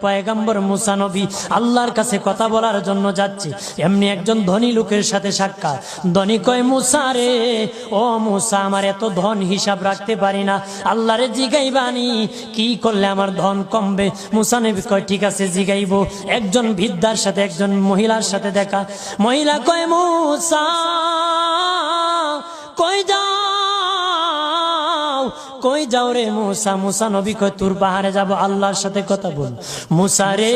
পয়গম্বর মুসা নবী আল্লাহর কাছে কথা বলার জন্য যাচ্ছে, এমনি একজন ধনী লোকের সাথে সাক্ষাৎ। ধনী কয়, মুসা রে, ও মুসা, আমার এত ধন হিসাব রাখতে পারি না, আল্লাহরে জিগাইবানি কি করলে আমার ধন কমবে? মুসা নবী কয়, ঠিক আছে জিগাইব। একজন বৃদ্ধার সাথে, একজন মহিলার সাথে দেখা। মহিলা কয়, মুসা কই যাও, কই যাও রে মুসা? মুসা নবী কয়, তোর পাহাড়ে যাব, আল্লাহর সাথে কথা বল। মুসা রে,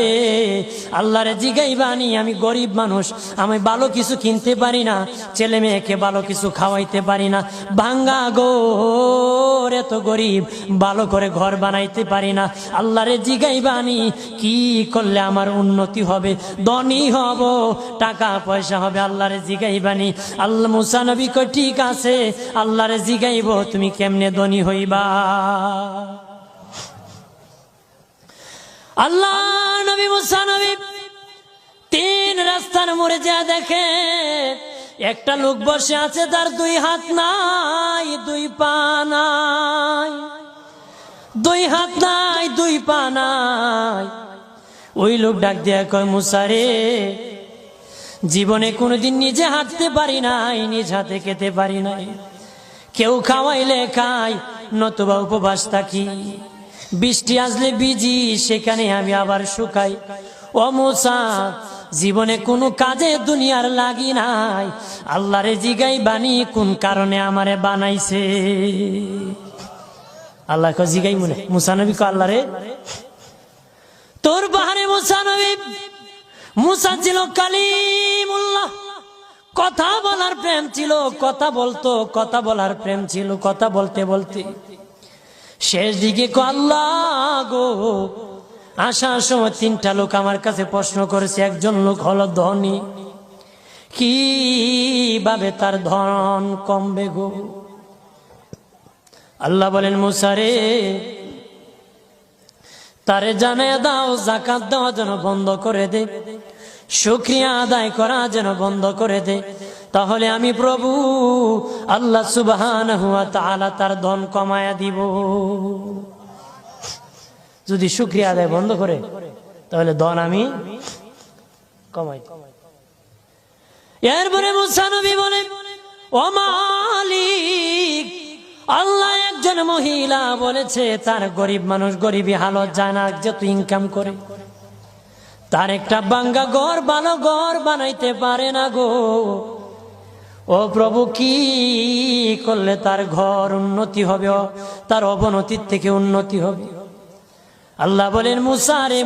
আল্লাহরে জিগাইবানি, আমি গরিব মানুষ, আমি ভালো কিছু কিনতে পারি না, ছেলে মেয়েকে ভালো কিছু খাওয়াইতে পারি না, ভাঙ্গা গোর, এত গরিব, ভালো করে ঘর বানাইতে পারি না, আল্লাহরে জিগাইবানি কি করলে আমার উন্নতি হবে, ধনী হব, টাকা পয়সা হবে, আল্লাহরে জিগাইবানি। আল্লাহ মুসা নবী কয়, ঠিক আছে, আল্লাহরে জিগাইব, তুমি কেমনে ধনী হইবা? আল্লাহ নবী মুসা নবী 3 রাস্তার মোড়ে যা দেখে একটা লোক বসে আছে, তার 2 হাত নাই, 2 পা নাই, 2 হাত নাই, 2 পা নাই। ওই লোক ডাক দিয়া কয়, মুসা রে, জীবনে কোনোদিন নিজে হাঁটতে পারি নাই, নিজ হাতে খেতে পারি নাই, কেউ খাওয়াইলে খাই, নতুবা উপবাস থাকি, বৃষ্টি আসলে ভিজি, সেখানে আমি আবার শুকাই। ও মুসা, জীবনে কোনো কাজে দুনিয়ার লাগি নাই, আল্লাহরে জিগাইবানি কোন কারণে আমারে বানাইছে? আল্লাহ কয়, জিগাই মনে। মুসা নবী কয়, আল্লাহরে তোর পাহাড়ে মুসা নবী, মুসা ছিল কালিমুল্লাহ, কথা বলার প্রেম ছিল, কথা বলতো, কথা বলার প্রেম ছিল। কথা বলতে বলতে শেষ দিকে আল্লাহ গো, আসার সময় 3টা লোক আমার কাছে প্রশ্ন করেছে। একজন লোক হলো ধনী, কিভাবে তার ধন কমবে গো? আল্লাহ বলেন, মুসা রে, তারে জানায়া দাও, যাকাত দেওয়া যেন বন্ধ করে দে, শুকরিয়া আদায় করা যেন বন্ধ করে দে, তাহলে আমি প্রভু আল্লাহ সুবহানাহু ওয়া তাআলা তার ধন কমায়া দিব। যদি শুকরিয়া আদায় বন্ধ করে, তাহলে ধন আমি কমাই। এরপরে মুসা নবী বলে, ও মালিক, আল্লাহ একজন মহিলা বলেছে তার গরিব মানুষ গরিবী হালত যায় না, যত ইনকাম করে তার একটা ভাঙ্গা ঘর, ভালো ঘর বানাইতে পারে না গো। ও প্রভু, কি করলে তার ঘর উন্নতি হবে, তার অবনতির থেকে উন্নতি হবে? আল্লাহ বলেন, মুসা রে,